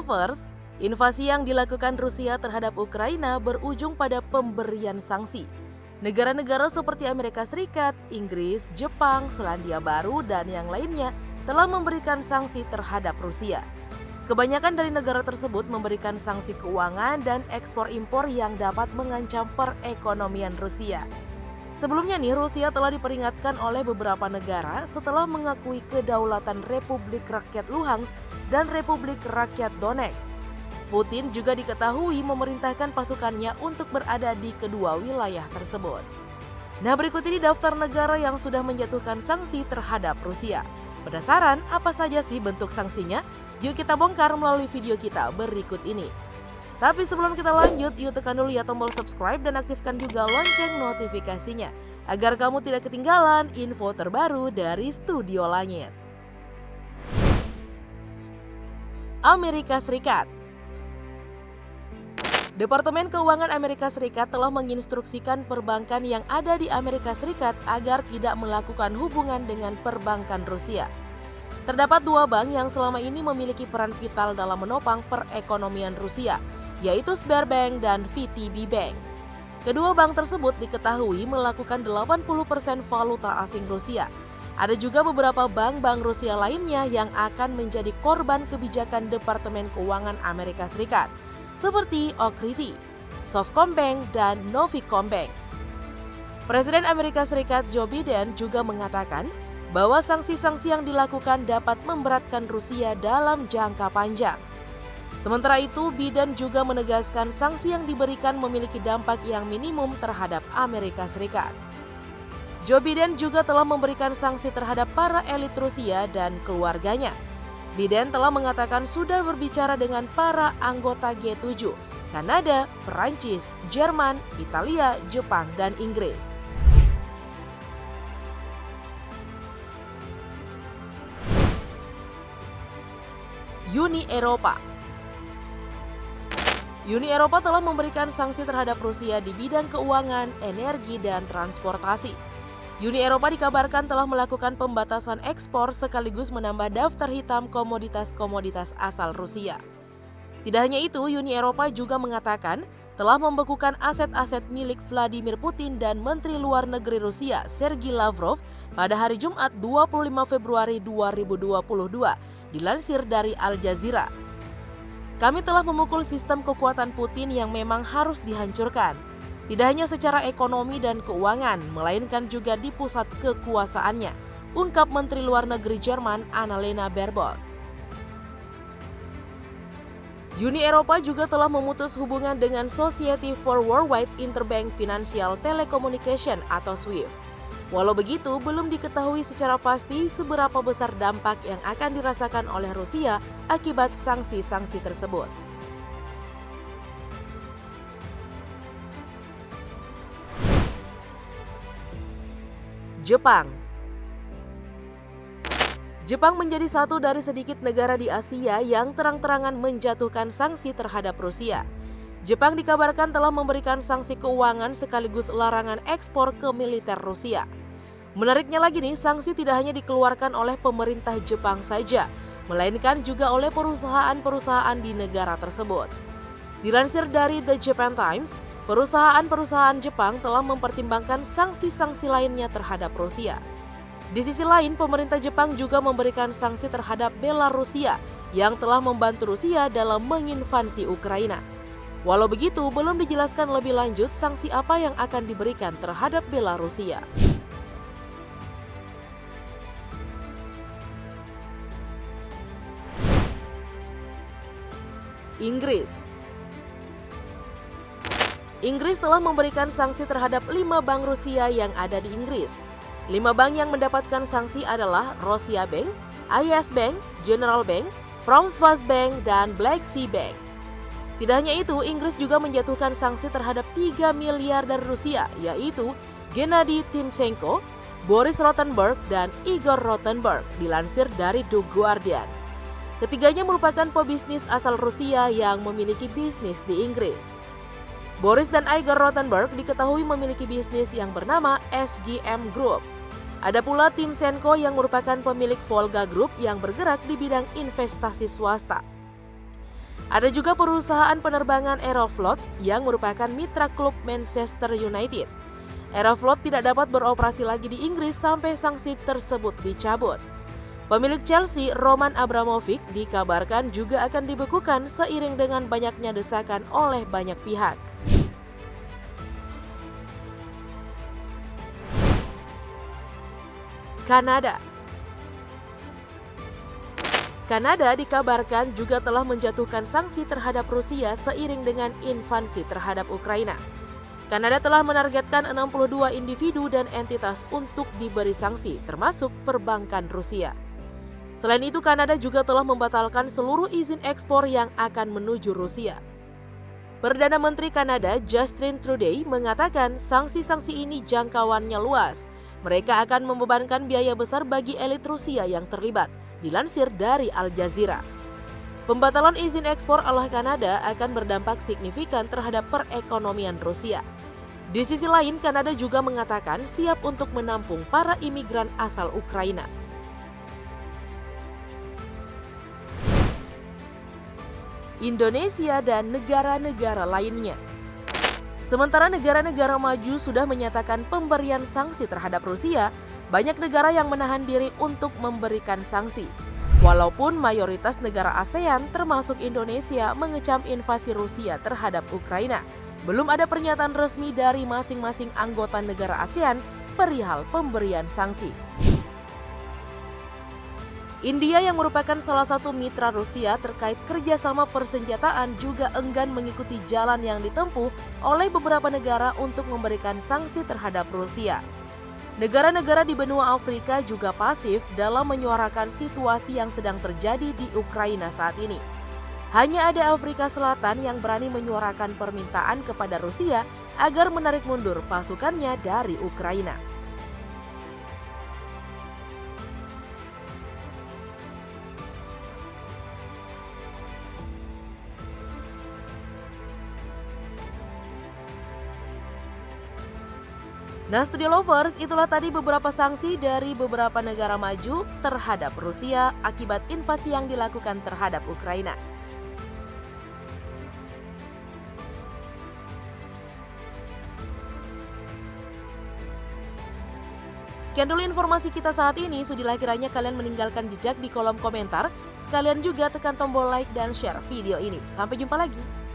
lovers, invasi yang dilakukan Rusia terhadap Ukraina berujung pada pemberian sanksi. Negara-negara seperti Amerika Serikat, Inggris, Jepang, Selandia Baru, dan yang lainnya telah memberikan sanksi terhadap Rusia. Kebanyakan dari negara tersebut memberikan sanksi keuangan dan ekspor-impor yang dapat mengancam perekonomian Rusia. Sebelumnya Rusia telah diperingatkan oleh beberapa negara setelah mengakui kedaulatan Republik Rakyat Luhansk dan Republik Rakyat Donetsk. Putin juga diketahui memerintahkan pasukannya untuk berada di kedua wilayah tersebut. Nah, berikut ini daftar negara yang sudah menjatuhkan sanksi terhadap Rusia. Penasaran apa saja sih bentuk sanksinya? Yuk kita bongkar melalui video kita berikut ini. Tapi sebelum kita lanjut, yuk tekan dulu ya tombol subscribe dan aktifkan juga lonceng notifikasinya agar kamu tidak ketinggalan info terbaru dari Studio Langit. Amerika Serikat. Departemen Keuangan Amerika Serikat telah menginstruksikan perbankan yang ada di Amerika Serikat agar tidak melakukan hubungan dengan perbankan Rusia. Terdapat dua bank yang selama ini memiliki peran vital dalam menopang perekonomian Rusia, yaitu Sberbank dan VTB Bank. Kedua bank tersebut diketahui melakukan 80% valuta asing Rusia. Ada juga beberapa bank-bank Rusia lainnya yang akan menjadi korban kebijakan Departemen Keuangan Amerika Serikat, seperti Oaktree, Softcombank, dan Novicombank. Presiden Amerika Serikat Joe Biden juga mengatakan bahwa sanksi-sanksi yang dilakukan dapat memberatkan Rusia dalam jangka panjang. Sementara itu, Biden juga menegaskan sanksi yang diberikan memiliki dampak yang minimum terhadap Amerika Serikat. Joe Biden juga telah memberikan sanksi terhadap para elit Rusia dan keluarganya. Biden telah mengatakan sudah berbicara dengan para anggota G7, Kanada, Perancis, Jerman, Italia, Jepang, dan Inggris. Uni Eropa. Uni Eropa telah memberikan sanksi terhadap Rusia di bidang keuangan, energi, dan transportasi. Uni Eropa dikabarkan telah melakukan pembatasan ekspor sekaligus menambah daftar hitam komoditas-komoditas asal Rusia. Tidak hanya itu, Uni Eropa juga mengatakan telah membekukan aset-aset milik Vladimir Putin dan Menteri Luar Negeri Rusia Sergei Lavrov pada hari Jumat 25 Februari 2022, dilansir dari Al Jazeera. Kami telah memukul sistem kekuatan Putin yang memang harus dihancurkan, tidak hanya secara ekonomi dan keuangan, melainkan juga di pusat kekuasaannya, ungkap Menteri Luar Negeri Jerman Annalena Baerbock. Uni Eropa juga telah memutus hubungan dengan Society for Worldwide Interbank Financial Telecommunication atau SWIFT. Walau begitu, belum diketahui secara pasti seberapa besar dampak yang akan dirasakan oleh Rusia akibat sanksi-sanksi tersebut. Jepang. Jepang menjadi satu dari sedikit negara di Asia yang terang-terangan menjatuhkan sanksi terhadap Rusia. Jepang dikabarkan telah memberikan sanksi keuangan sekaligus larangan ekspor ke militer Rusia. Menariknya lagi sanksi tidak hanya dikeluarkan oleh pemerintah Jepang saja, melainkan juga oleh perusahaan-perusahaan di negara tersebut. Dilansir dari The Japan Times, perusahaan-perusahaan Jepang telah mempertimbangkan sanksi-sanksi lainnya terhadap Rusia. Di sisi lain, pemerintah Jepang juga memberikan sanksi terhadap Belarusia yang telah membantu Rusia dalam menginvasi Ukraina. Walau begitu, belum dijelaskan lebih lanjut sanksi apa yang akan diberikan terhadap Belarusia. Inggris. Inggris telah memberikan sanksi terhadap 5 bank Rusia yang ada di Inggris. 5 bank yang mendapatkan sanksi adalah Rosia Bank, IS Bank, General Bank, Promsvas Bank, dan Black Sea Bank. Tidak hanya itu, Inggris juga menjatuhkan sanksi terhadap 3 miliar dari Rusia, yaitu Gennady Timchenko, Boris Rothenberg, dan Igor Rothenberg, dilansir dari The Guardian. Ketiganya merupakan pebisnis asal Rusia yang memiliki bisnis di Inggris. Boris dan Igor Rothenberg diketahui memiliki bisnis yang bernama SGM Group. Ada pula Timchenko yang merupakan pemilik Volga Group yang bergerak di bidang investasi swasta. Ada juga perusahaan penerbangan Aeroflot yang merupakan mitra klub Manchester United. Aeroflot tidak dapat beroperasi lagi di Inggris sampai sanksi tersebut dicabut. Pemilik Chelsea, Roman Abramovich, dikabarkan juga akan dibekukan seiring dengan banyaknya desakan oleh banyak pihak. Kanada dikabarkan juga telah menjatuhkan sanksi terhadap Rusia seiring dengan invasi terhadap Ukraina. Kanada telah menargetkan 62 individu dan entitas untuk diberi sanksi, termasuk perbankan Rusia. Selain itu, Kanada juga telah membatalkan seluruh izin ekspor yang akan menuju Rusia. Perdana Menteri Kanada Justin Trudeau mengatakan sanksi-sanksi ini jangkauannya luas. Mereka akan membebankan biaya besar bagi elit Rusia yang terlibat, dilansir dari Al Jazeera. Pembatalan izin ekspor oleh Kanada akan berdampak signifikan terhadap perekonomian Rusia. Di sisi lain, Kanada juga mengatakan siap untuk menampung para imigran asal Ukraina. Indonesia dan negara-negara lainnya. Sementara negara-negara maju sudah menyatakan pemberian sanksi terhadap Rusia, banyak negara yang menahan diri untuk memberikan sanksi. Walaupun mayoritas negara ASEAN termasuk Indonesia mengecam invasi Rusia terhadap Ukraina, belum ada pernyataan resmi dari masing-masing anggota negara ASEAN perihal pemberian sanksi. India yang merupakan salah satu mitra Rusia terkait kerjasama persenjataan juga enggan mengikuti jalan yang ditempuh oleh beberapa negara untuk memberikan sanksi terhadap Rusia. Negara-negara di benua Afrika juga pasif dalam menyuarakan situasi yang sedang terjadi di Ukraina saat ini. Hanya ada Afrika Selatan yang berani menyuarakan permintaan kepada Rusia agar menarik mundur pasukannya dari Ukraina. Nah, Studio Lovers, itulah tadi beberapa sanksi dari beberapa negara maju terhadap Rusia akibat invasi yang dilakukan terhadap Ukraina. Sekian dulu informasi kita saat ini. Sudilah kiranya kalian meninggalkan jejak di kolom komentar. Sekalian juga tekan tombol like dan share video ini. Sampai jumpa lagi.